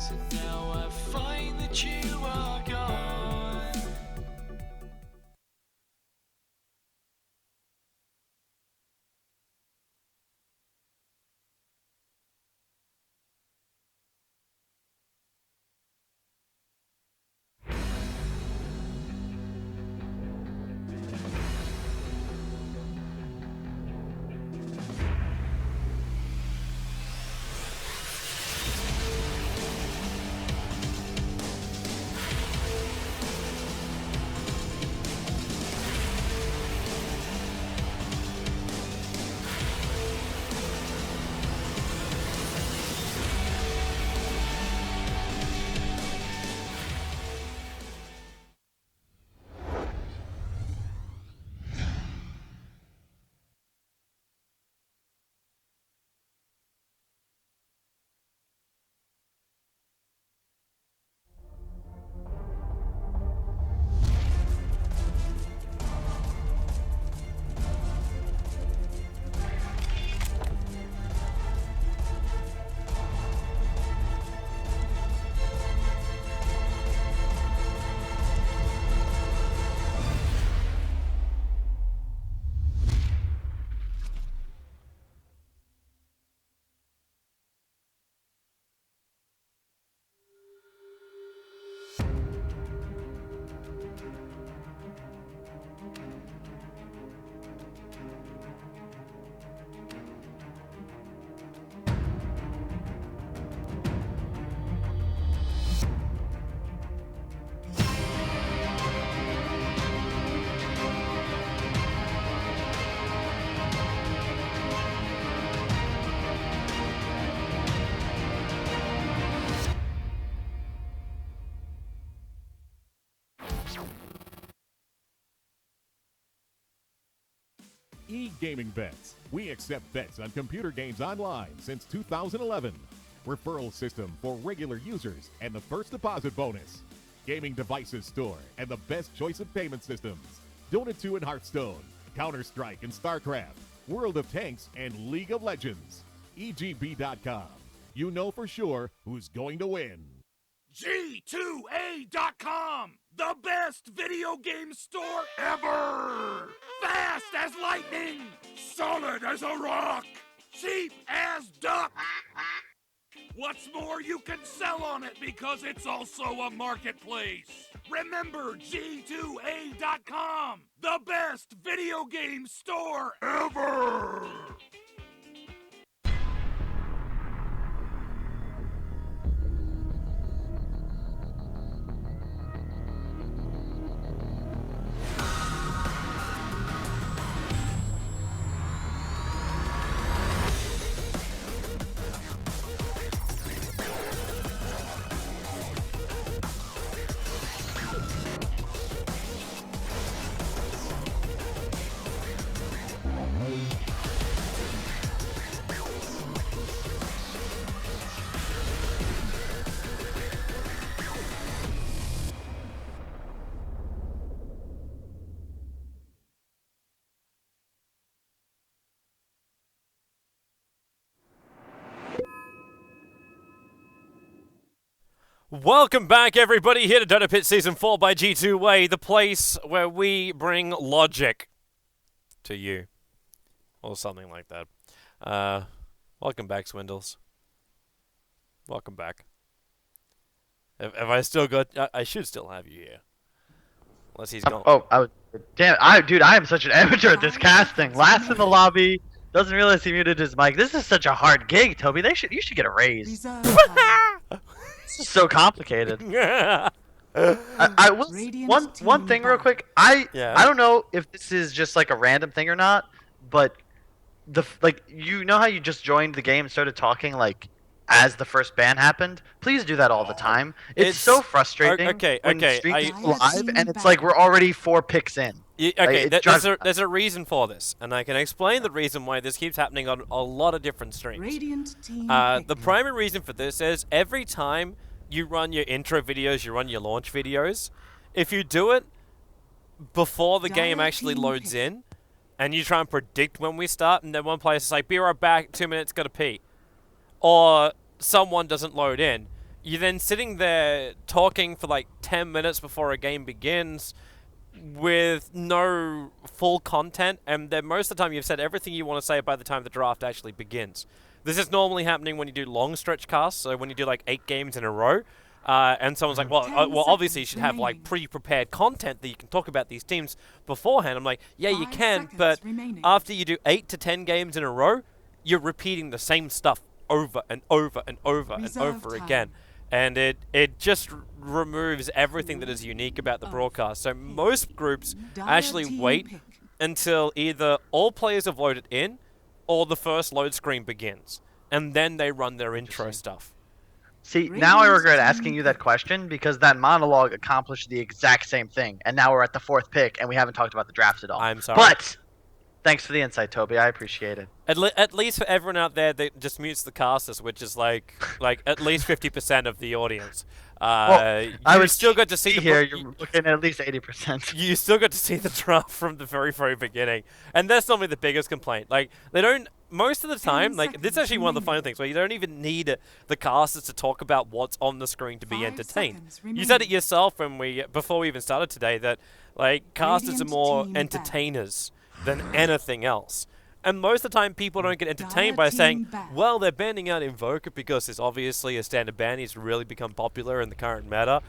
So now I find that you are gone. E-Gaming Bets. We accept bets on computer games online since 2011. Referral system for regular users and the first deposit bonus. Gaming devices store and the best choice of payment systems. Dota 2 and Hearthstone, Counter-Strike and StarCraft, World of Tanks and League of Legends. EGB.com. You know for sure who's going to win. G2A.com, the best video game store ever! Fast as lightning, solid as a rock, cheap as duck. What's more, you can sell on it because it's also a marketplace. Remember G2A.com, the best video game store ever! Welcome back, everybody, here to DotaPit Season 4 by G2A, the place where we bring logic to you. Or something like that. Welcome back, Swindles. Welcome back. Have I still got... I should still have you here. Unless he's gone. Damn, dude, I am such an amateur at this casting. Last in the lobby, doesn't realize he muted his mic. This is such a hard gig, Toby. You should get a raise. This is so complicated. I will one thing real quick. I don't know if this is just like a random thing or not, but you know how you just joined the game and started talking like as the first ban happened? Please do that all the time. It's so frustrating when streams live and it's like we're already 4 picks in. Okay, there's a reason for this, and I can explain the reason why this keeps happening on a lot of different streams. The primary reason for this is every time you run your intro videos, you run your launch videos, if you do it before the game actually loads in, and you try and predict when we start, and then one player's like, be right back, 2 minutes, gotta pee, or someone doesn't load in, you're then sitting there talking for like 10 minutes before a game begins with no full content, and then most of the time you've said everything you want to say by the time the draft actually begins. This is normally happening when you do long stretch casts, so when you do like 8 games in a row, and someone's like, well, obviously you should have like pre-prepared content that you can talk about these teams beforehand. I'm like, yeah, you can, but after you do 8 to 10 games in a row, you're repeating the same stuff over and over and over and over again. And it just removes everything that is unique about the broadcast. So most groups actually wait until either all players have loaded in or the first load screen begins. And then they run their intro stuff. See, now I regret asking you that question because that monologue accomplished the exact same thing. And now we're at the 4th pick and we haven't talked about the drafts at all. I'm sorry. But thanks for the insight, Toby. I appreciate it. At least for everyone out there that just mutes the casters, which is like at least 50% of the audience. Well, I was still got to see the here. You're looking at least 80%. You still got to see the draft from the very, very beginning, and that's normally the biggest complaint. Like they don't most of the time. Like this is actually one of the funny things where you don't even need the casters to talk about what's on the screen to be entertained. You said it yourself before we even started today that like casters are more entertainers than anything else. And most of the time, people don't get entertained by saying, well, they're banning out Invoker because it's obviously a standard ban. He's really become popular in the current meta.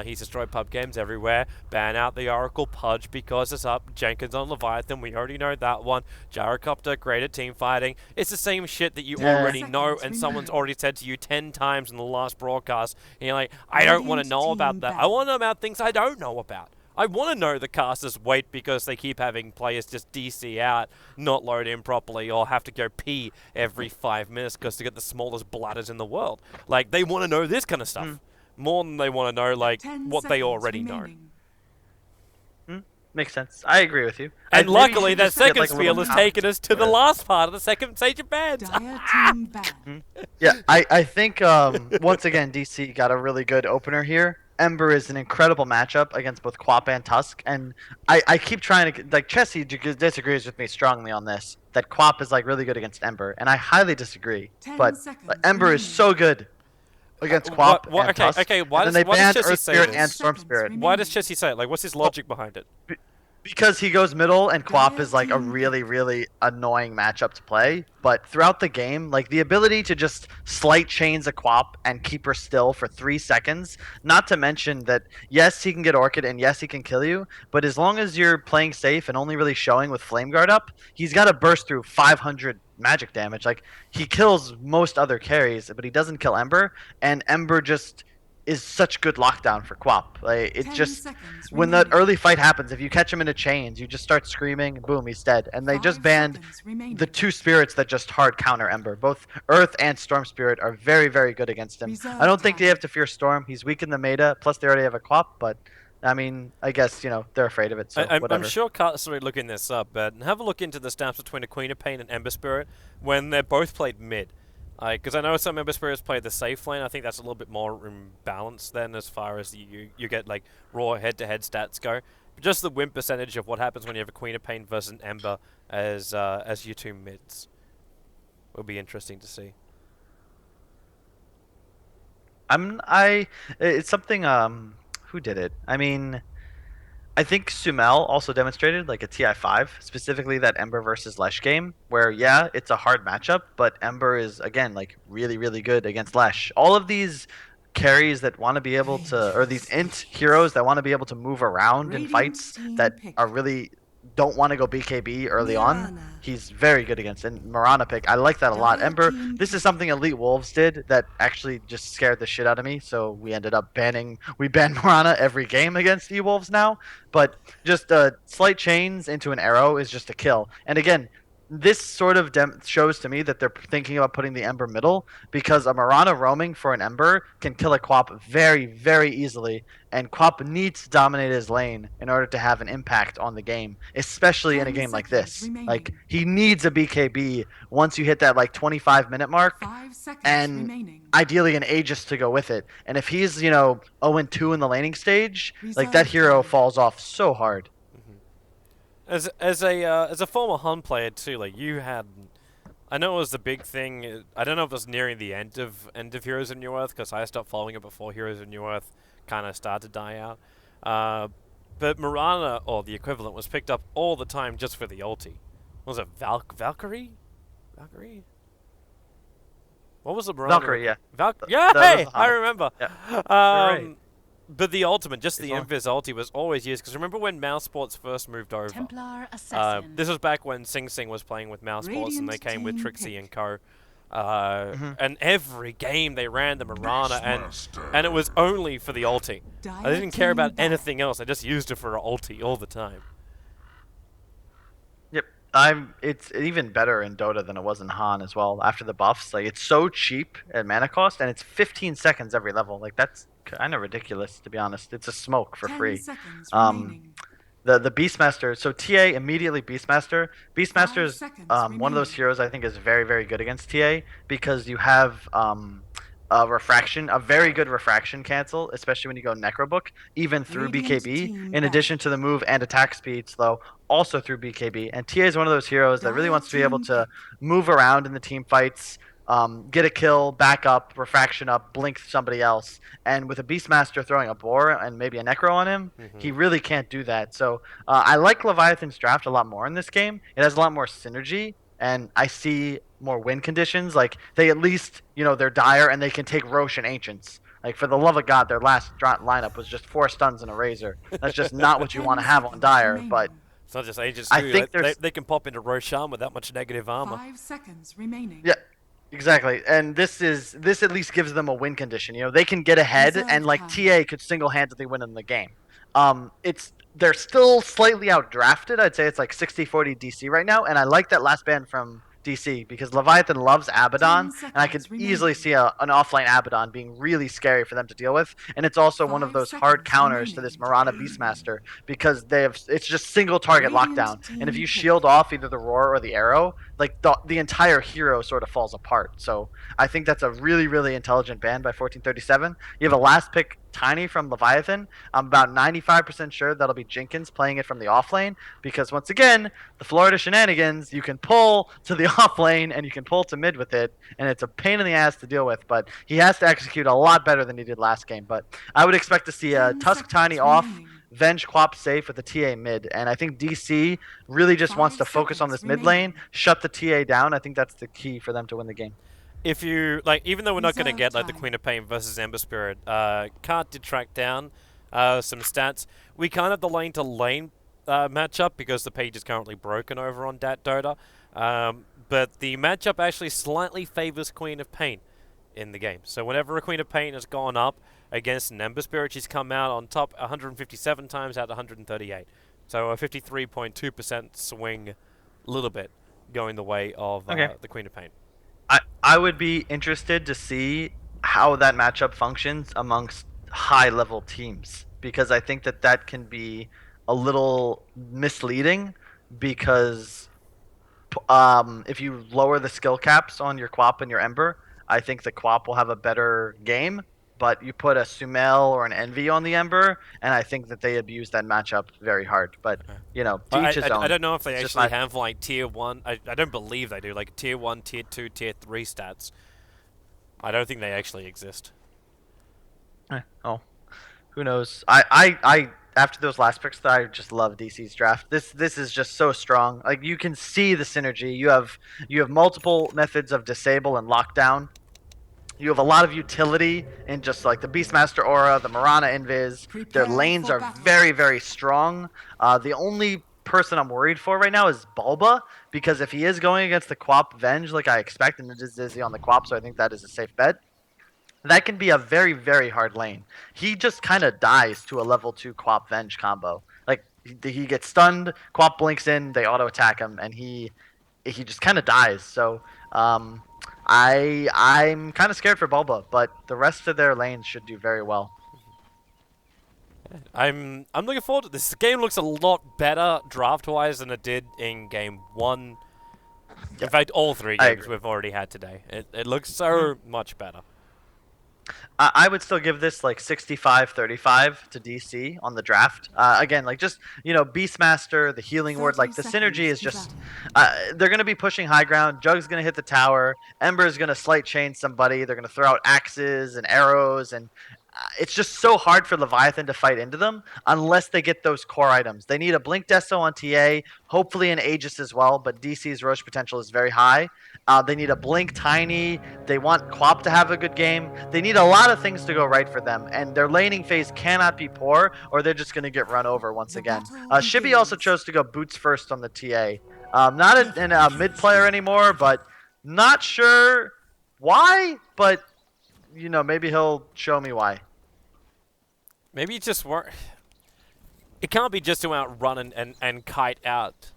He's destroyed pub games everywhere. Ban out the Oracle Pudge because it's up. Jenkins on Leviathan. We already know that one. Gyrocopter, great at team fighting. It's the same shit that you already know, and someone's already said to you 10 times in the last broadcast. And you're like, I don't want to know about that. I want to know about things I don't know about. I want to know the casters wait because they keep having players just DC out, not load in properly, or have to go pee every 5 minutes because they get the smallest bladders in the world. Like, they want to know this kind of stuff more than they want to know, like, what they already know. Makes sense. I agree with you. And luckily, that second spiel has taken us to the last part of the second stage of bans. Yeah, I think, once again, DC got a really good opener here. Ember is an incredible matchup against both Quap and Tusk, and I keep trying to, like, Chessie disagrees with me strongly on this, that Quap is, like, really good against Ember, and I highly disagree, but Ember is so good against Quap and Tusk, okay, why and then they does banned Chessie Earth say Spirit this? and Storm Spirit. Why does Chessie say it? Like, what's his logic behind it? Because he goes middle, and Quap is like a really, really annoying matchup to play. But throughout the game, like the ability to just slight chains a Quap and keep her still for 3 seconds, not to mention that, yes, he can get Orchid, and yes, he can kill you, but as long as you're playing safe and only really showing with Flame Guard up, he's got to burst through 500 magic damage. Like, he kills most other carries, but he doesn't kill Ember, and Ember just is such good lockdown for Quap. Like, it just, when that early fight happens, if you catch him in a chains, you just start screaming, and boom, he's dead. And they just banned the 2 spirits that just hard counter Ember. Both Earth and Storm Spirit are very, very good against him. I don't think they have to fear Storm. He's weak in the meta, plus they already have a Quap, but I mean, I guess, you know, they're afraid of it, so whatever. I'm sure Cart's already looking this up, but have a look into the stats between a Queen of Pain and Ember Spirit when they're both played mid. Because I know some Ember Spirits play the safe lane. I think that's a little bit more imbalanced then as far as you get like raw head-to-head stats go. But just the win percentage of what happens when you have a Queen of Pain versus an Ember as your 2 mids will be interesting to see. It's something, who did it? I mean, I think Sumel also demonstrated like a TI5, specifically that Ember versus Lesh game, where yeah, it's a hard matchup, but Ember is again like really, really good against Lesh. All of these carries that want to be able to, or these int heroes that want to be able to move around in fights that are really don't want to go BKB early on, he's very good against. And Mirana pick, I like that a lot. Ember, this is something Elite Wolves did that actually just scared the shit out of me, so we ended up banned Mirana every game against E-Wolves now. But just slight chains into an arrow is just a kill. And again, this sort of shows to me that they're thinking about putting the Ember middle, because a Mirana roaming for an Ember can kill a Quap very, very easily, and Quap needs to dominate his lane in order to have an impact on the game, especially in a game like this. Like, he needs a BKB once you hit that like 25-minute mark, and ideally an Aegis to go with it. And if he's, you know, 0-2 in the laning stage, like that hero falls off so hard. As a former Hun player too, like you had I know it was the big thing. I don't know if it was nearing the end of Heroes of New Earth, because I stopped following it before Heroes of New Earth kind of started to die out. But Mirana, or the equivalent, was picked up all the time just for the ulti. Was it Valkyrie? Valkyrie? What was the Mirana? Valkyrie, yeah. Yeah, That hey, was I Hana. remember. Yeah. You're right. But the ultimate, just the It's on. Invis ulti, was always used. Because remember when Mouse Sports first moved over? Templar Assassin. This was back when Sing Sing was playing with Mouse Sports, and they Radiant came with team Trixie pick. and co. And every game they ran the Mirana, and it was only for the ulti. I didn't care about anything else. I just used it for an ulti all the time. Yep. It's even better in Dota than it was in Han as well. After the buffs, like it's so cheap at mana cost, and it's 15 seconds every level. Like that's kind of ridiculous, to be honest. It's a smoke for 10 free. seconds Um, remaining. The Beastmaster. So TA immediately Beastmaster. Beastmaster is 5 seconds one of those remaining. heroes I think is very very good against TA because you have a refraction, a very good refraction cancel, especially when you go Necrobook, even through Radiant BKB. team In addition to the move and attack speed slow, also through BKB. And TA is one of those heroes that really wants to be able to move around in the team fights. Get a kill, back up, refraction up, blink somebody else. And with a Beastmaster throwing a Boar and maybe a Necro on him, he really can't do that. So I like Leviathan's draft a lot more in this game. It has a lot more synergy, and I see more win conditions. Like, they at least, they're dire and they can take Roche and Ancients. Like, for the love of God, their last lineup was just 4 stuns and a Razor. That's just not what you want to have on dire, but It's not just agents I too. think They, there's- they can pop into Roshan with that much negative armor. 5 seconds remaining. yeah, exactly. And this at least gives them a win condition. They can get ahead, Reserve and like time. TA could single-handedly win in the game. They're still slightly outdrafted. I'd say it's like 60-40 DC right now, and I like that last ban from DC because Leviathan loves Abaddon, 10 and I could seconds easily remaining. see an offlane Abaddon being really scary for them to deal with. And it's also one of 5 those hard seconds counters to this Mirana Beastmaster because it's just single target Radiant lockdown, and if team you pick. shield off either the roar or the arrow, like the entire hero sort of falls apart. So I think that's a really really intelligent ban by 1437. You have a last pick Tiny from Leviathan. I'm about 95% sure that'll be Jenkins playing it from the off lane because once again, the Florida shenanigans, you can pull to the off lane and you can pull to mid with it, and it's a pain in the ass to deal with, but he has to execute a lot better than he did last game. But I would expect to see a 10 Tusk Tiny seconds off, remaining. Venge Quap safe with the TA mid, and I think DC really just wants to 5 focus on seconds this mid lane, remaining. shut the TA down. I think that's the key for them to win the game. If you even though we're not going to Reserve get like the time. Queen of Pain versus Ember Spirit, Cart did track down some stats. We can't have the lane to lane matchup because the page is currently broken over on Dota. But the matchup actually slightly favors Queen of Pain in the game. So whenever a Queen of Pain has gone up against an Ember Spirit, she's come out on top 157 times out of 138. So a 53.2% swing, a little bit going the way of Okay. the Queen of Pain. I would be interested to see how that matchup functions amongst high level teams because I think that can be a little misleading because if you lower the skill caps on your Quap and your Ember, I think the Quap will have a better game. But you put a Sumel or an Envy on the Ember, and I think that they abuse that matchup very hard. But to each his own. I don't know if they It's just actually my- have like tier 1. I don't believe they do. Like tier 1, tier 2, tier 3 stats. I don't think they actually exist. Oh, who knows? I after those last picks, I just love DC's draft. This is just so strong. Like you can see the synergy. You have multiple methods of disable and lockdown. You have a lot of utility in just like the Beastmaster Aura, the Mirana Invis. Their Prepare lanes for are battle. very very strong. The only person I'm worried for right now is Bulba because if he is going against the Quap Venge like I expect, and it is Dizzy on the Quap, so I think that is a safe bet. That can be a very, very hard lane. He just kind of dies to a level 2 Quap Venge combo. Like, he gets stunned, Quap blinks in, they auto-attack him, and he just kind of dies. So, I'm kind of scared for Bulba, but the rest of their lanes should do very well. I'm looking forward to this. The game looks a lot better draft-wise than it did in game 1. In fact, all 3 I games agree. we've already had today. It looks so much better. I would still give this like 65-35 to DC on the draft. Again, like just Beastmaster, the healing ward, like the synergy is just. They're gonna be pushing high ground. Jug's gonna hit the tower. Ember's gonna slight chain somebody. They're gonna throw out axes and arrows, and it's just so hard for Leviathan to fight into them unless they get those core items. They need a Blink Deso on TA, hopefully an Aegis as well, but DC's Roche potential is very high. They need a Blink Tiny. They want Quap to have a good game. They need a lot of things to go right for them, and their laning phase cannot be poor, or they're just going to get run over once again. Shibby also chose to go boots first on the TA. Not a mid player anymore, but not sure why, but maybe he'll show me why. Maybe just work. It can't be just to outrun and kite out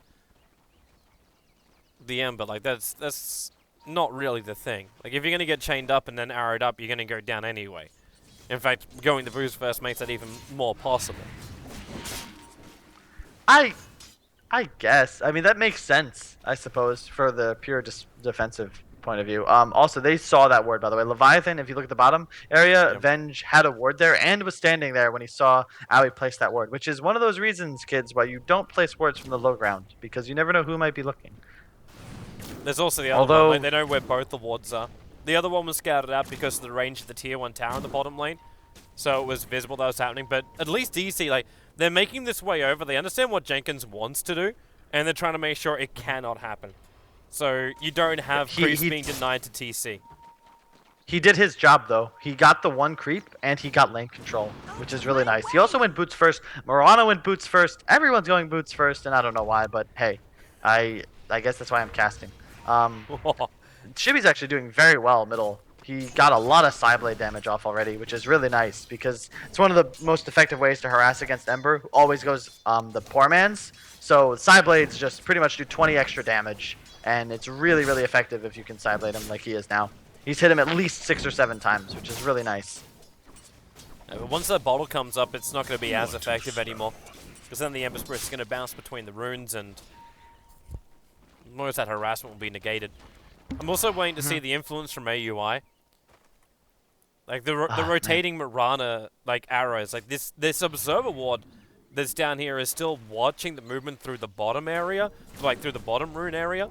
the Ember. Like that's not really the thing. Like if you're gonna get chained up and then arrowed up, you're gonna go down anyway. In fact, going the boost first makes that even more possible. I guess. I mean that makes sense. I suppose for the pure defensive point of view. Also, they saw that ward, by the way. Leviathan, if you look at the bottom area, yep. Venge had a ward there and was standing there when he saw Owie place that ward, which is one of those reasons, kids, why you don't place wards from the low ground, because you never know who might be looking. There's also the other one. Like, they know where both the wards are. The other one was scouted out because of the range of the tier 1 tower in the bottom lane, so it was visible that was happening, but at least DC, like, they're making this way over. They understand what Jenkins wants to do, and they're trying to make sure it cannot happen. So you don't have creeps being denied to TC. He did his job, though. He got the one creep, and he got lane control, which is really nice. He also went boots first. Mirana went boots first. Everyone's going boots first, and I don't know why, but hey, I guess that's why I'm casting. Shibby's actually doing very well middle. He got a lot of Psyblade damage off already, which is really nice, because it's one of the most effective ways to harass against Ember, who always goes the poor man's. So Psyblades just pretty much do 20 extra damage. And it's really, really effective if you can Psyblade him like he is now. He's hit him at least 6 or 7 times, which is really nice. Yeah, but once that bottle comes up, it's not going to be as effective anymore. Because then the Ember Spirit is going to bounce between the runes, and most of that harassment will be negated. I'm also waiting to see the influence from AUI. Like the rotating Mirana like arrows, like this observer ward that's down here is still watching the movement through the bottom area, like through the bottom rune area.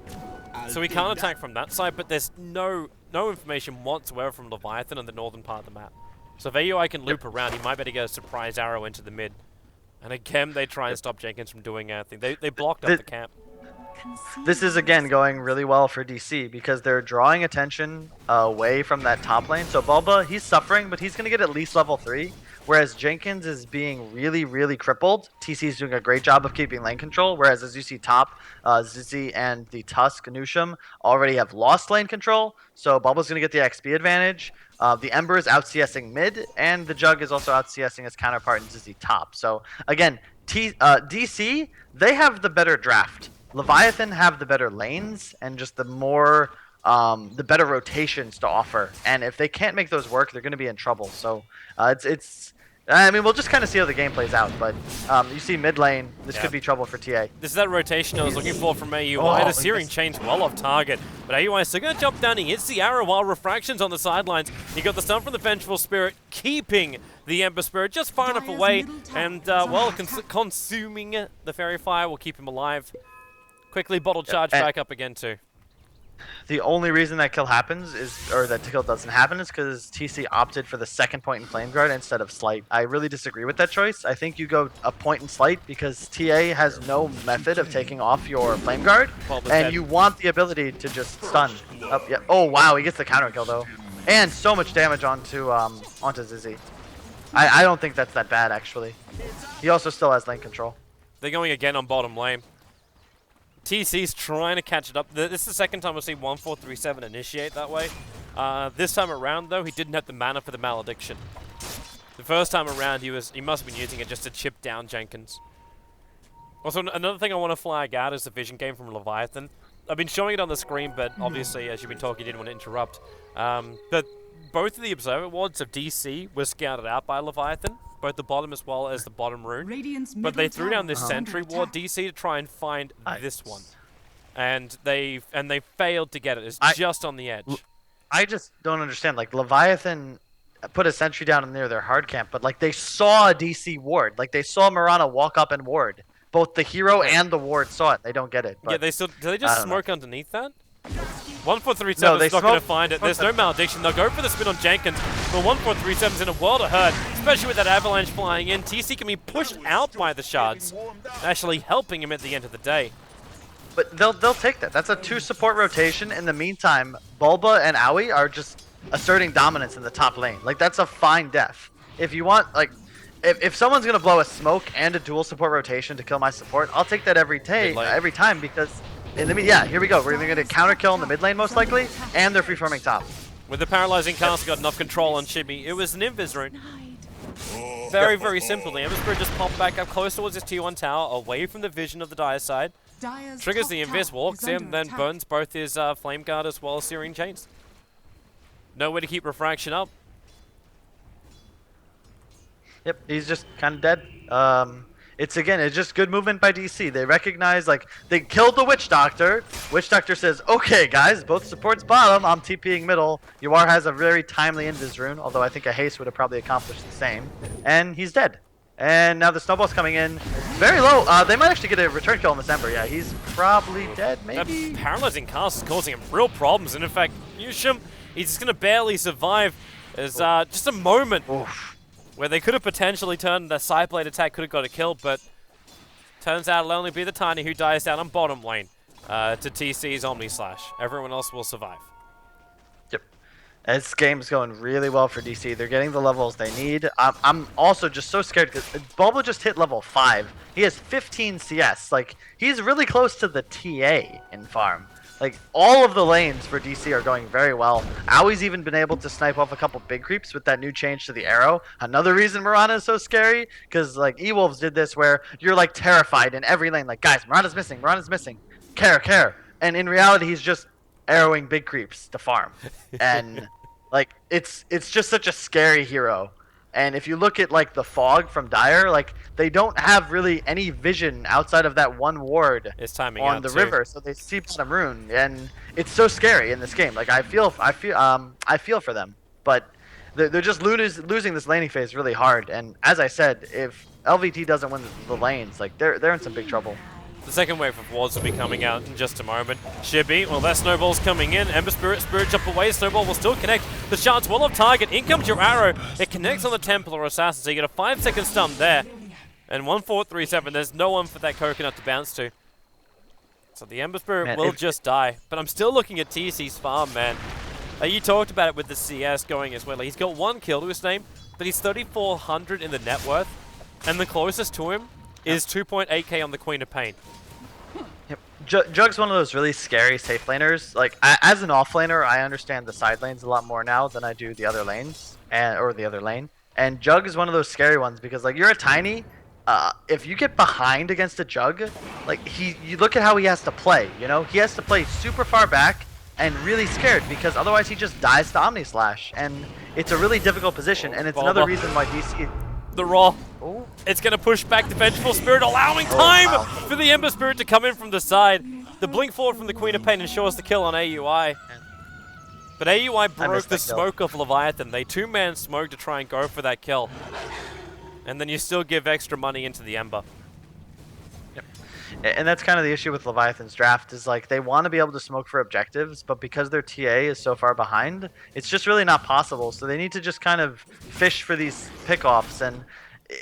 So we can't attack from that side, but there's no information whatsoever from Leviathan on the northern part of the map. So if AUI can loop around, he might be able to get a surprise arrow into the mid. And again, they try and stop Jenkins from doing anything. They blocked up the camp. This is, again, going really well for DC, because they're drawing attention away from that top lane. So Bulba, he's suffering, but he's going to get at least level 3. Whereas Jenkins is being really, really crippled. TC's doing a great job of keeping lane control. Whereas as you see top, Zizzy and the Tusk, Anusham, already have lost lane control. So Bulba's going to get the XP advantage. The Ember is out CSing mid, and the Jug is also out CSing his counterpart in Zizzy top. So again, DC, they have the better draft. Leviathan have the better lanes and just the more the better rotations to offer. And if they can't make those work, they're going to be in trouble. So I mean, we'll just kind of see how the game plays out. But you see mid lane, this could be trouble for TA. This is that rotation I was looking for from AUI. The Searing Chain's well off target, but AUI is still going to jump down. He hits the arrow while Refraction's on the sidelines. He got the stun from the Vengeful Spirit, keeping the Ember Spirit just far enough away. And, well, consuming the Fairy Fire will keep him alive. Quickly bottle charge back up again, too. The only reason that kill happens or that kill doesn't happen is because TC opted for the second point in Flame Guard instead of Slight. I really disagree with that choice. I think you go a point in Slight because TA has no method of taking off your Flame Guard, and you want the ability to just stun. Oh wow, he gets the counter kill though, and so much damage onto Zizzy. I don't think that's that bad actually. He also still has lane control. They're going again on bottom lane. TC's trying to catch it up. This is the second time we've seen 1437 initiate that way. This time around, though, he didn't have the mana for the Malediction. The first time around, he must have been using it just to chip down Jenkins. Also, another thing I want to flag out is the vision game from Leviathan. I've been showing it on the screen, but obviously, as you've been talking, you didn't want to interrupt. But both of the observer wards of DC were scouted out by Leviathan. Both the bottom as well as the bottom rune. But they threw down this sentry ward DC to try and find this one. And they failed to get it. It's just on the edge. I just don't understand. Like Leviathan put a sentry down near their hard camp, but like they saw a DC ward. Like they saw Mirana walk up and ward. Both the hero and the ward saw it. They don't get it. But Yeah, they still. Do they just smoke underneath that? 1437's No, they not going to smoke- find it. There's no malediction. They'll go for the spin on Jenkins, but 1437's in a world of hurt, especially with that avalanche flying in. TC can be pushed out by the shards, actually helping him at the end of the day. But they'll take that. That's a 2 support rotation. In the meantime, Bulba and Aoi are just asserting dominance in the top lane. Like that's a fine def. If you want, like, if someone's gonna blow a smoke and a dual support rotation to kill my support, I'll take that every time because in the yeah, here we go. We're gonna counter kill in the mid lane most likely, and they're free farming top. With the paralyzing cast, got enough control on Chibi. It was an invis rune. Very, very simple. The Ember Spirit just popped back up close towards his T1 tower, away from the vision of the Dire side. Triggers the invis, walks in, then burns both his Flame Guard as well as Searing Chains. Nowhere to keep refraction up. Yep, he's just kind of dead. It's just good movement by DC. They recognize, like, they killed the Witch Doctor. Witch Doctor says, okay, guys, both supports bottom. I'm TPing middle. Yuar has a very timely invis rune, although I think a haste would have probably accomplished the same. And he's dead. And now the snowball's coming in. Very low. They might actually get a return kill on this Ember. Yeah, he's probably dead, maybe. That paralyzing cast is causing him real problems. And in fact, Yushim, he's just going to barely survive. There's just a moment where they could have potentially turned the side blade attack, could have got a kill, but turns out it'll only be the Tiny who dies down on bottom lane to TC's Omni Slash. Everyone else will survive. Yep. This game's going really well for DC. They're getting the levels they need. I'm also just so scared because Bulba just hit level 5. He has 15 CS. Like, he's really close to the TA in farm. Like, all of the lanes for DC are going very well. Aoi's even been able to snipe off a couple big creeps with that new change to the arrow. Another reason Mirana is so scary, because, like, E-Wolves did this where you're, like, terrified in every lane. Like, guys, Mirana's missing. Care. And in reality, he's just arrowing big creeps to farm. And, like, it's just such a scary hero. And if you look at, like, the fog from Dire, like, they don't have really any vision outside of that one ward on the river, so they see bottom rune, and it's so scary in this game. Like, I feel for them, but they're just losing this laning phase really hard. And as I said, if LVT doesn't win the lanes, like, they're in some big trouble. The second wave of wards will be coming out in just a moment. Shibby, well, that snowball's coming in. Ember Spirit jump away. Snowball will still connect. The shards will have target. In comes your arrow. It connects on the Templar Assassin, so you get a 5-second stun there. And 1437, there's no one for that coconut to bounce to. So the Ember Spirit will just die. But I'm still looking at TC's farm, man. You talked about it with the CS going as well. He's got 1 kill to his name, but he's 3,400 in the net worth. And the closest to him is 2.8k on the Queen of Pain. Yep. Jug's one of those really scary safe laners. Like, as an offlaner, I understand the side lanes a lot more now than I do the other lanes, or the other lane. And Jug is one of those scary ones because, like, you're a Tiny. If you get behind against a Jug, like, you look at how he has to play, you know? He has to play super far back and really scared because otherwise he just dies to Omni Slash. And it's a really difficult position, and it's another reason why DC... The Raw. Ooh. It's going to push back the Vengeful Spirit, allowing time for the Ember Spirit to come in from the side. The blink forward from the Queen of Pain ensures the kill on AUI. But AUI broke the smoke of Leviathan. They 2-man smoke to try and go for that kill. And then you still give extra money into the Ember. Yep. And that's kind of the issue with Leviathan's draft, is like they want to be able to smoke for objectives, but because their TA is so far behind, it's just really not possible. So they need to just kind of fish for these pickoffs. And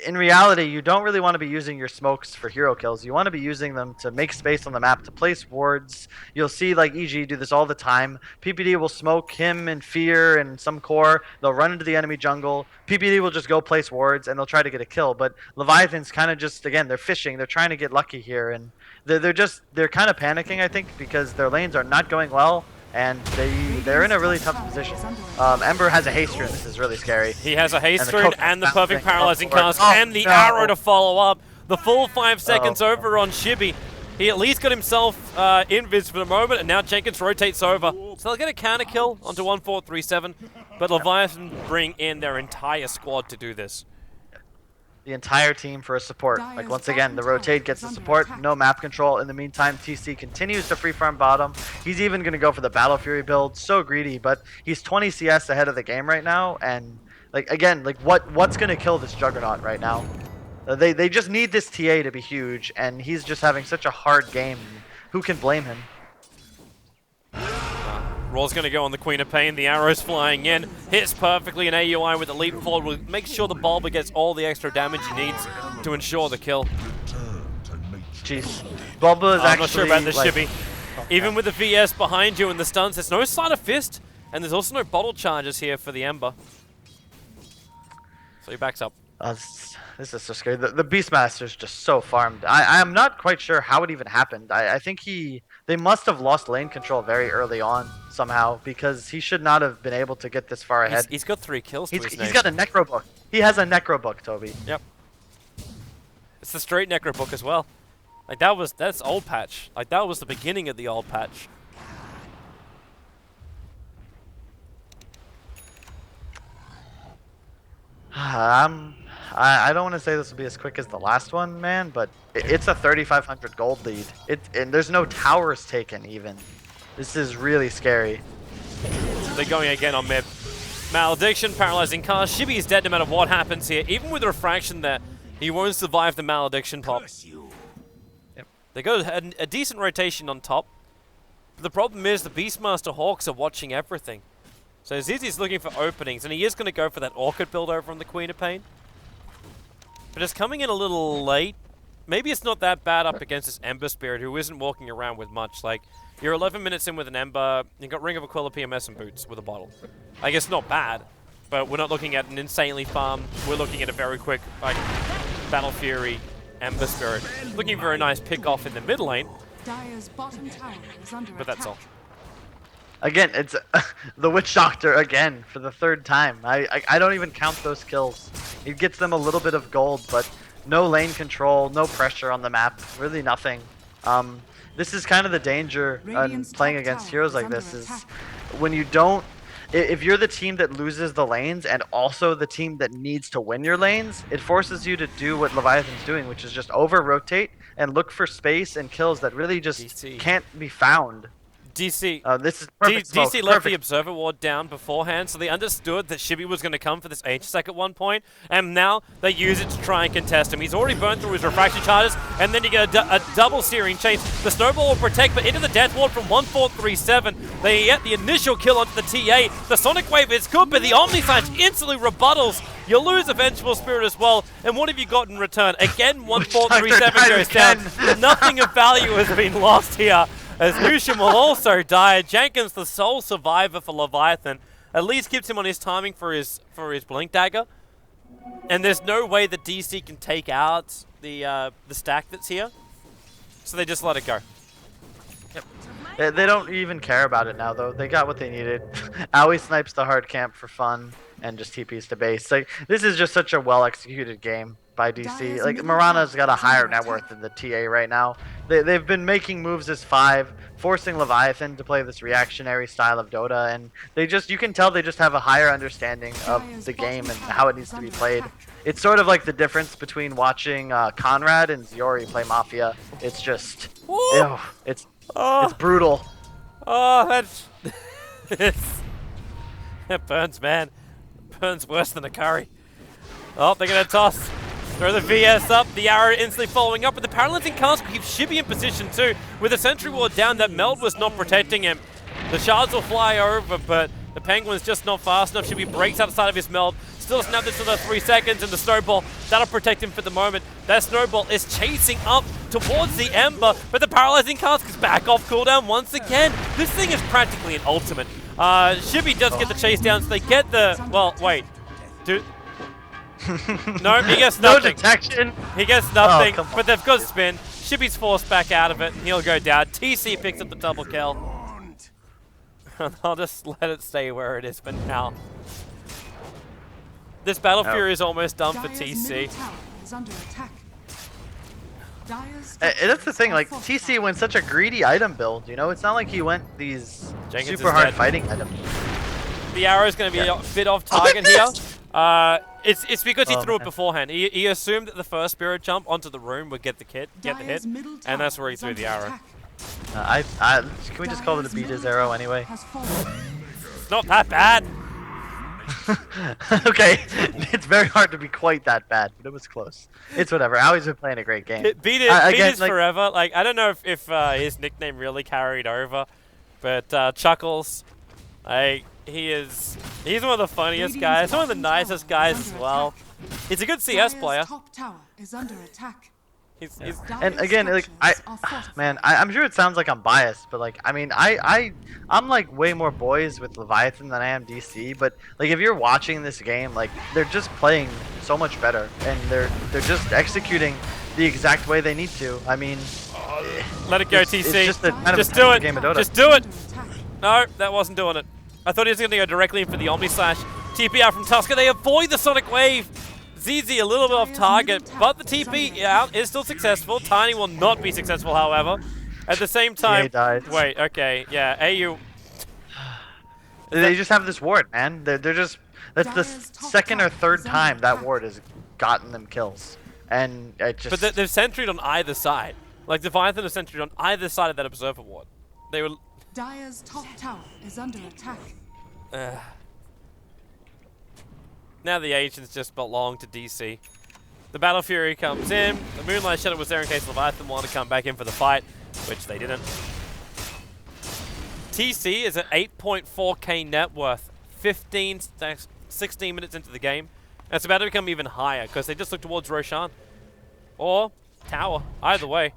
in reality, you don't really want to be using your smokes for hero kills. You want to be using them to make space on the map, to place wards. You'll see, like, EG do this all the time. PPD will smoke him and Fear and some core. They'll run into the enemy jungle. PPD will just go place wards, and they'll try to get a kill. But Leviathan's kind of just, again, they're fishing. They're trying to get lucky here. And they're kind of panicking, I think, because their lanes are not going well. And they're in a really tough position. Ember has a haste rune. This is really scary. He has a haste rune and the perfect paralyzing cast and the arrow to follow up. The full 5 seconds over on Shibby. He at least got himself invis for the moment, and now Jenkins rotates over. So they'll get a counter kill onto 1437, but Leviathan bring in their entire squad to do this. The entire team for a support. Like, once again, the rotate gets the support, no map control. In the meantime, TC continues to free farm bottom. He's even going to go for the Battle Fury build. So greedy, but he's 20 CS ahead of the game right now, and Like again, like what's gonna kill this Juggernaut right now? They just need this TA to be huge, and he's just having such a hard game. Who can blame him? Roll's going to go on the Queen of Pain. The arrow's flying in. Hits perfectly. An AUI with a leap forward will make sure the Bulba gets all the extra damage he needs to ensure the kill. Jeez. Bulba is I'm actually, not sure about the like, Shibby. Even with the VS behind you and the stuns, there's no sign of Fist, and there's also no bottle charges here for the Ember. So he backs up. This is so scary. The Beastmaster's just so farmed. I am not quite sure how it even happened. I think they must have lost lane control very early on somehow, because he should not have been able to get this far ahead. He's got 3 kills to his name. He's got a Necro Book. He has a Necro Book, Toby. Yep. It's the straight Necro Book as well. Like that's old patch. Like that was the beginning of the old patch. I don't want to say this will be as quick as the last one, man, but it's a 3,500 gold lead. And there's no towers taken even. This is really scary. They're going again on mid. Malediction, paralyzing cast. Shibby is dead no matter what happens here. Even with the refraction there, he won't survive the malediction pop. Yep. They got a decent rotation on top. But the problem is the Beastmaster Hawks are watching everything. So Zizzy's looking for openings, and he is going to go for that Orchid build over on the Queen of Pain. But it's coming in a little late. Maybe it's not that bad up against this Ember Spirit, who isn't walking around with much. Like, you're 11 minutes in with an Ember, you've got Ring of Aquila PMS and boots with a bottle. I guess not bad, but we're not looking at an insanely farm. We're looking at a very quick, like, Battle Fury Ember Spirit. Looking for a nice pick off in the mid lane. Dire's bottom tower is under But that's attack. all. Again, it's the Witch Doctor again for the 3rd time. I don't even count those kills. It gets them a little bit of gold, but no lane control, no pressure on the map, really nothing. This is kind of the danger in playing against heroes like this, is when you don't, if you're the team that loses the lanes and also the team that needs to win your lanes, it forces you to do what Leviathan's doing, which is just over-rotate and look for space and kills that really just DC. can't be found. DC, This is perfect smoke, DC left perfect. the Observer Ward down beforehand, so they understood that Shibby was going to come for this H-Sec at one point, and now they use it to try and contest him. He's already burned through his refraction charges, and then you get a double searing chase. The Snowball will protect, but into the Death Ward from 1437. They get the initial kill onto the TA. The Sonic Wave is good, but the Omnislash instantly rebuttals. You lose a Vengeful Spirit as well, and what have you got in return? Again, 1437 goes down. Nothing of value has been lost here, as Lucian will also die. Jenkins, the sole survivor for Leviathan, at least keeps him on his timing for his Blink Dagger. And there's no way that DC can take out the stack that's here, so they just let it go. Yep. They don't even care about it now, though. They got what they needed. Aoi snipes the hard camp for fun and just TPs to base. Like, this is just such a well-executed game by DC. Like, Mirana's got a higher net worth than the TA right now. They've been making moves as 5, forcing Leviathan to play this reactionary style of Dota, and you can tell they just have a higher understanding of the game and how it needs to be played. It's sort of like the difference between watching Conrad and Ziori play Mafia. It's just, ew, it's brutal. Oh, that's... It burns, man. Burns worse than a curry. Oh, they're going to toss. Throw the VS up, the arrow instantly following up, but the paralyzing cast will keep Shibby in position too. With the sentry ward down, that meld was not protecting him. The shards will fly over, but the penguin's just not fast enough. Shibby breaks outside of his meld, still snapped it for the 3 seconds, and the snowball, that'll protect him for the moment. That snowball is chasing up towards the Ember, but the paralyzing cast is back off cooldown once again. This thing is practically an ultimate. Shibby does get the chase down, so they get the, well, wait. Dude. No, he gets nothing. No detection. He gets nothing, come on. but they've got spin. Shibby's forced back out of it, and he'll go down. TC picks up the double kill. I'll just let it stay where it is for now. This Battle Fury is almost done for TC. That's the thing, like, TC went such a greedy item build, you know? It's not like he went these Jenkins super is hard dead. fighting items. The arrow's going to be a bit off target here. It's because he threw it beforehand. He assumed that the first spirit jump onto the room would get the hit, and that's where he threw the arrow. Can we just call it a beat his arrow anyway? It's not that bad. Okay, it's very hard to be quite that bad, but it was close. It's whatever. Aui's been playing a great game. Beat it Again, is like, forever. Like, I don't know if his nickname really carried over, but Chuckles, he's one of the funniest guys, one of the nicest guys as well. He's a good CS player. Top tower is under attack. He's And again, like I'm sure it sounds like I'm biased, but like I mean, I'm like way more boys with Leviathan than I am DC. But like if you're watching this game, like they're just playing so much better, and they're just executing the exact way they need to. I mean, let it go, TC. It's just a kind of just a do it. game of Dota. Just do it. Under attack. No, that wasn't doing it. I thought he was going to go directly in for the Omni Slash. TP out from Tusker. They avoid the Sonic Wave. ZZ a little bit off target, but the TP out is still successful. Tiny will not be successful, however. At the same time, wait, okay, yeah, AU. They just have this ward, man. They're just that's the second or third time that ward has gotten them kills, and it just. But they've sentryed on either side. Like Leviathan has sentryed on either side of that observer ward. They were. Dire's top tower is under attack. Now the agents just belong to DC. The Battle Fury comes in. The Moonlight Shadow was there in case Leviathan wanted to come back in for the fight, which they didn't. TC is at 8.4k net worth, 16 minutes into the game. And it's about to become even higher because they just look towards Roshan. Or Tower, either way.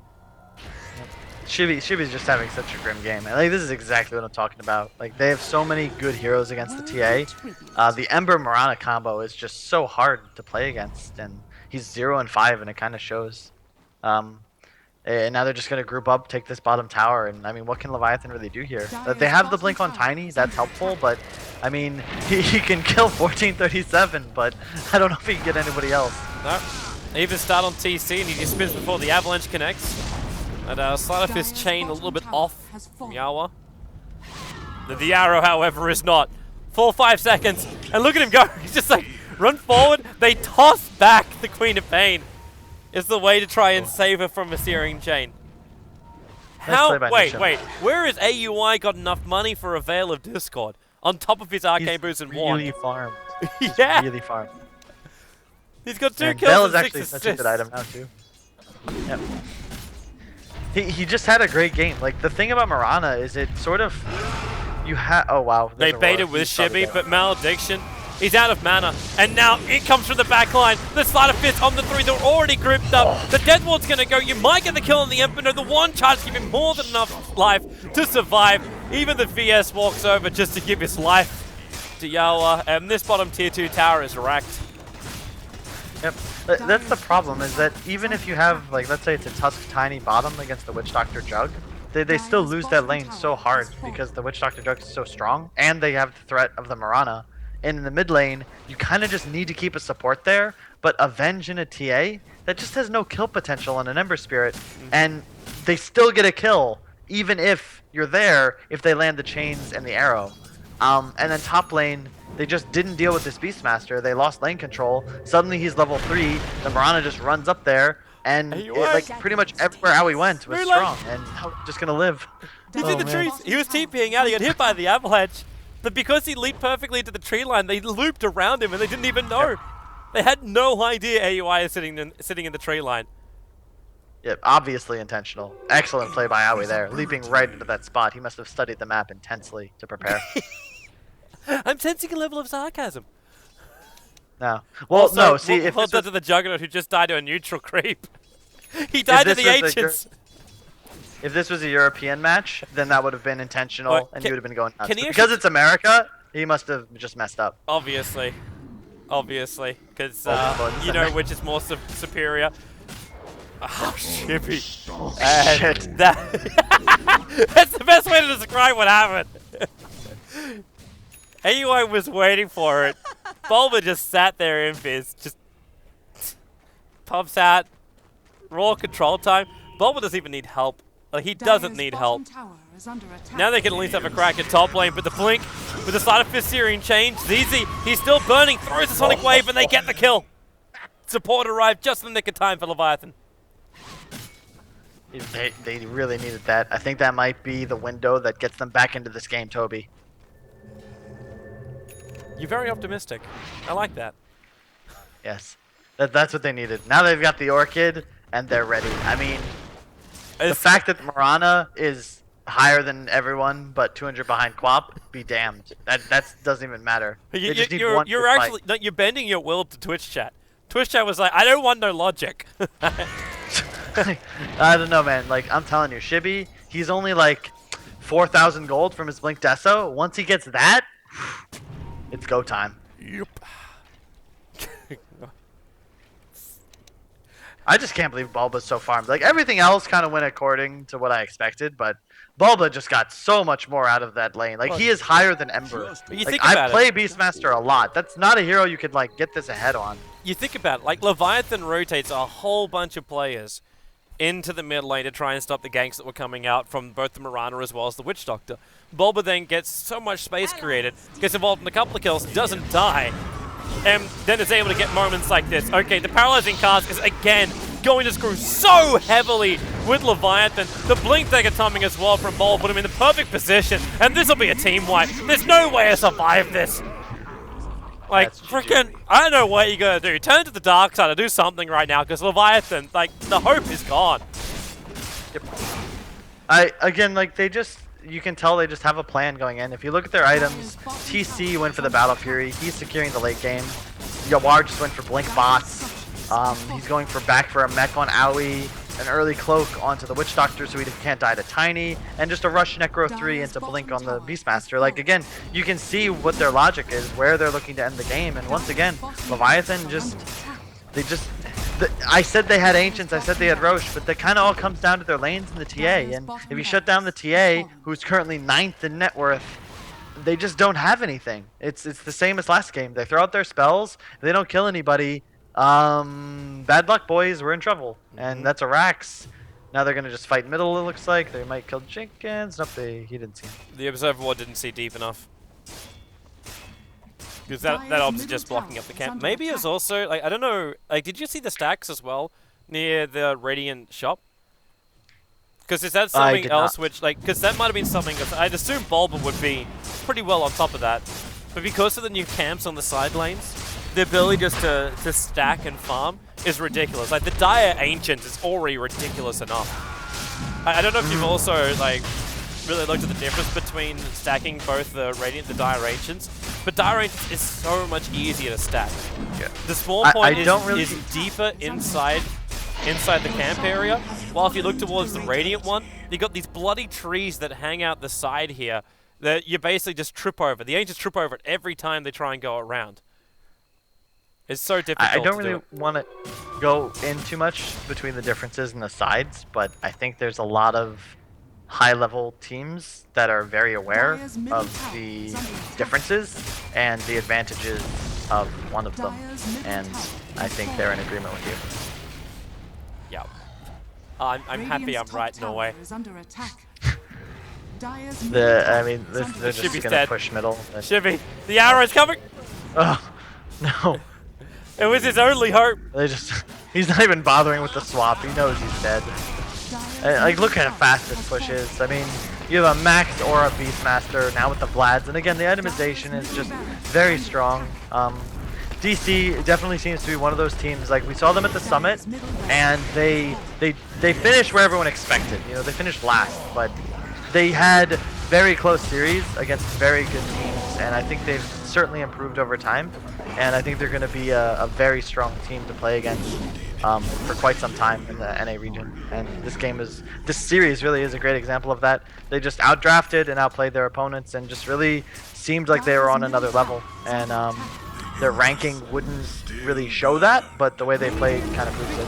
Shibi's just having such a grim game. And like this is exactly what I'm talking about. Like they have so many good heroes against the TA. The Ember Mirana combo is just so hard to play against, and he's 0 and 5, and it kind of shows. And now they're just gonna group up, take this bottom tower, and I mean, what can Leviathan really do here? They have the blink on Tiny, that's helpful, but I mean, he can kill 1437, but I don't know if he can get anybody else. No, they even start on TC, and he just spins before the Avalanche connects. And Sleight of Fist chain a little bit off from Yawa. The arrow, however, is not. Full 5 seconds, and look at him go. He's just like, run forward. They toss back the Queen of Pain. Is the way to try and save her from a searing chain. How? Wait. Where has AUI got enough money for a Veil of Discord on top of his Arcane Boost and Wand? Really farmed. Yeah. Really farmed. He's got 2 And kills Veil and is 6 actually assists. such a good item now too. Yep. He just had a great game. Like the thing about Mirana is it sort of you have. Oh wow. They baited with Shibby, but Malediction. He's out of mana, and now it comes from the back line. The Sleight of Fist on the 3, they're already grouped up. The Death Ward's gonna go. You might get the kill on the Emperor. No, the one charge give him more than enough life to survive. Even the VS walks over just to give his life to Yawa, and this bottom tier 2 tower is wrecked. Yep. That's the problem, is that even if you have, like, let's say it's a Tusk Tiny bottom against the Witch Doctor Jug, they still lose that lane so hard because the Witch Doctor Jug is so strong, and they have the threat of the Mirana. And in the mid lane, you kind of just need to keep a support there, but Avenge in a TA, that just has no kill potential on an Ember Spirit, and they still get a kill, even if you're there, if they land the chains and the arrow. And then top lane, they just didn't deal with this Beastmaster. They lost lane control. Suddenly he's level 3. The Mirana just runs up there, and like pretty much everywhere Aoi went was strong, and now just gonna live. He's in the trees. He was TPing out. He got hit by the Avalanche. But because he leaped perfectly into the tree line, they looped around him and they didn't even know. They had no idea AUI is sitting in the tree line. Yep, obviously intentional. Excellent play by Aoi there, leaping right into that spot. He must have studied the map intensely to prepare. I'm sensing a level of sarcasm. No. Well, also, no, see, if hold this on was, to the Juggernaut who just died to a neutral creep. He died to the ancients. If this was a European match, then that would have been intentional, and you would have been going nuts. Can But he because it's America, he must have just messed up. Obviously. Because, Oh, you know which is more superior. Oh, Shippy. Shit. That's the best way to describe what happened. AUI was waiting for it. Bulba just sat there in Fizz, just pumps out. Raw control time. Bulba doesn't even need help. Like, he doesn't need help. Now they can at least have a crack at top lane, but the blink with the Sleight of Fist Searing change. ZZ, he's still burning, throws the Sonic Wave, and they get the kill. Support arrived just in the nick of time for Leviathan. They really needed that. I think that might be the window that gets them back into this game, Toby. You're very optimistic. I like that. Yes. That's what they needed. Now they've got the Orchid, and they're ready. I mean, the fact that Marana is higher than everyone, but 200 behind Quap, be damned. That doesn't even matter. They just need one you're good actually no, you're bending your will to Twitch chat. Twitch chat was like, I don't want no logic. fight. I don't know, man. Like, I'm telling you, Shibby, he's only like 4,000 gold from his Blink Deso. Once he gets that, it's go time. Yep. I just can't believe Bulba's so farmed. Like, everything else kind of went according to what I expected, but Bulba just got so much more out of that lane. Like, he is higher than Ember. You Like, think I about play it. Beastmaster a lot. That's not a hero you could, like, get this ahead on. You think about it, like Leviathan rotates a whole bunch of players into the mid lane to try and stop the ganks that were coming out from both the Mirana as well as the Witch Doctor. Bulba then gets so much space created, gets involved in a couple of kills, doesn't die, and then is able to get moments like this. Okay, the Paralyzing Cast is again going to screw so heavily with Leviathan. The Blink Dagger timing as well from Bulba put him in the perfect position, and this will be a team wipe. There's no way to survive this. Like, freaking, I don't know what you're going to do. Turn to the dark side or do something right now, because Leviathan, like, the hope is gone. Yep. Again, like, you can tell they just have a plan going in. If you look at their items, TC went for the Battle Fury. He's securing the late game. Yawar just went for Blink Bots. He's going back for a mech on Aoi, an early cloak onto the Witch Doctor so he can't die to Tiny, and just a rush Necro 3 into Blink on the Beastmaster. Like, again, you can see what their logic is, where they're looking to end the game, and once again, Leviathan I said they had Ancients, I said they had Roche, but that kind of all comes down to their lanes and the TA, and if you shut down the TA, who's currently 9th in net worth, they just don't have anything. It's the same as last game. They throw out their spells, they don't kill anybody. Bad luck, boys. We're in trouble, and that's a Rax. Now they're gonna just fight middle. It looks like they might kill Jenkins. Nope, he didn't see him. The Observer Ward didn't see deep enough. Because that ob's just blocking up the camp. Maybe it's also, like, I don't know, like, did you see the stacks as well near the Radiant shop? Because is that something else which, like, because that might have been something that I'd assume Bulba would be pretty well on top of that. But because of the new camps on the side lanes, the ability just to stack and farm is ridiculous. Like, the Dire Ancient is already ridiculous enough. I don't know if you've also, like, really looked at the difference between stacking both the Radiant and the Dire Ancients, but Dire Ancients is so much easier to stack. Yeah. The spawn point is deeper inside the camp area, while if you look towards the Radiant one, you got these bloody trees that hang out the side here that you basically just trip over. The Ancients trip over it every time they try and go around. It's so difficult. I don't really want to go in too much between the differences in the sides, but I think there's a lot of high-level teams that are very aware of the differences and the advantages of one of them, and I think they're in agreement with you. Yeah. I'm happy I'm right in a way. I mean, they're just Shibby's gonna dead. push middle. Shibby, the arrow's coming! Oh, no. It was his only hope. He's not even bothering with the swap. He knows he's dead. Like, look at how fast this push is. I mean, you have a max Aura Beastmaster now with the Vlads, and again, the itemization is just very strong. DC definitely seems to be one of those teams. Like, we saw them at the summit, and they finished where everyone expected. You know, they finished last, but they had very close series against very good teams, and I think they've certainly improved over time. And I think they're going to be a very strong team to play against for quite some time in the NA region. And this series really is a great example of that. They just outdrafted and outplayed their opponents, and just really seemed like they were on another level. And their ranking wouldn't really show that, but the way they played kind of proves it.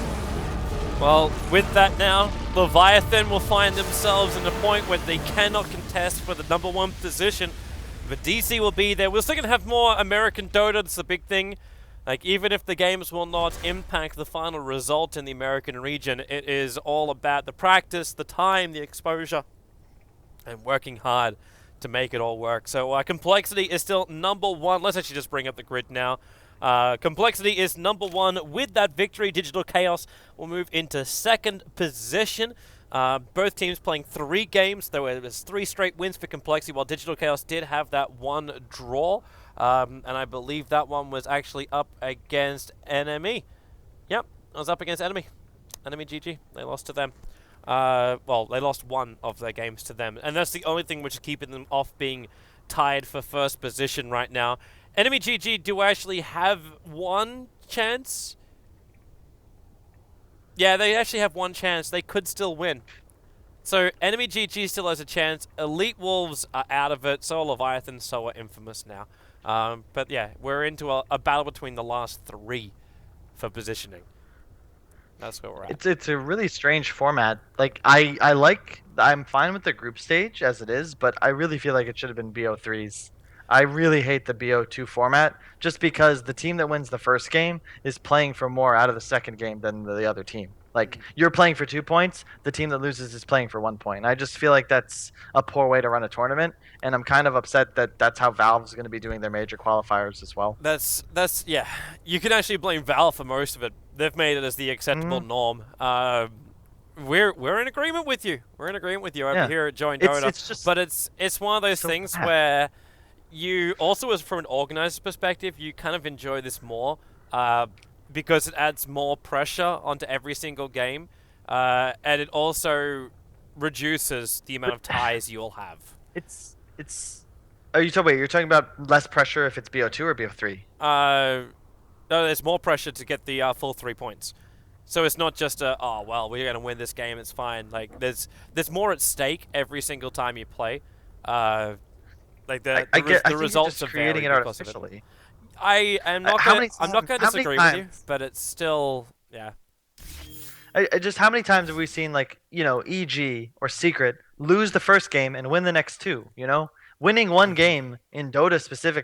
Well, with that now, Leviathan will find themselves in a point where they cannot contest for the #1 position. But DC will be there. We're still going to have more American Dota. That's the big thing. Like, even if the games will not impact the final result in the American region, it is all about the practice, the time, the exposure, and working hard to make it all work. So Complexity is still #1. Let's actually just bring up the grid now. Complexity is #1 with that victory. Digital Chaos will move into 2nd position. Both teams playing 3 games. There was 3 straight wins for Complexity, while Digital Chaos did have that 1 draw. And I believe that one was actually up against Enemy. Yep, it was up against Enemy. Enemy GG. They lost to them. Well, they lost one of their games to them, and that's the only thing which is keeping them off being tied for first position right now. Enemy GG do actually have one chance. Yeah, they actually have one chance. They could still win. So, Enemy GG still has a chance. Elite Wolves are out of it. So are Leviathan, so are Infamous now. But yeah, we're into a battle between the last three for positioning. That's where we're at. It's a really strange format. Like I'm fine with the group stage as it is, but I really feel like it should have been BO3s. I really hate the BO2 format just because the team that wins the first game is playing for more out of the second game than the other team. Like you're playing for 2 points, the team that loses is playing for 1 point. And I just feel like that's a poor way to run a tournament, and I'm kind of upset that that's how Valve's going to be doing their major qualifiers as well. That's yeah. You can actually blame Valve for most of it. They've made it as the acceptable norm. We're in agreement with you. We're in agreement with you over here at Join Dota. It's just but it's one of those so things bad. where you also, as from an organizer's perspective, you kind of enjoy this more because it adds more pressure onto every single game, and it also reduces the amount of ties you'll have. It's. Are you talking? Wait, you're talking about less pressure if it's BO2 or BO3? No, there's more pressure to get the full 3 points. So it's not just oh well, we're gonna win this game, it's fine. Like there's more at stake every single time you play. Like the results are creating it artificially. I am not gonna disagree with you, but it's still I just how many times have we seen like EG or Secret lose the first game and win the next two? Winning one game in Dota specific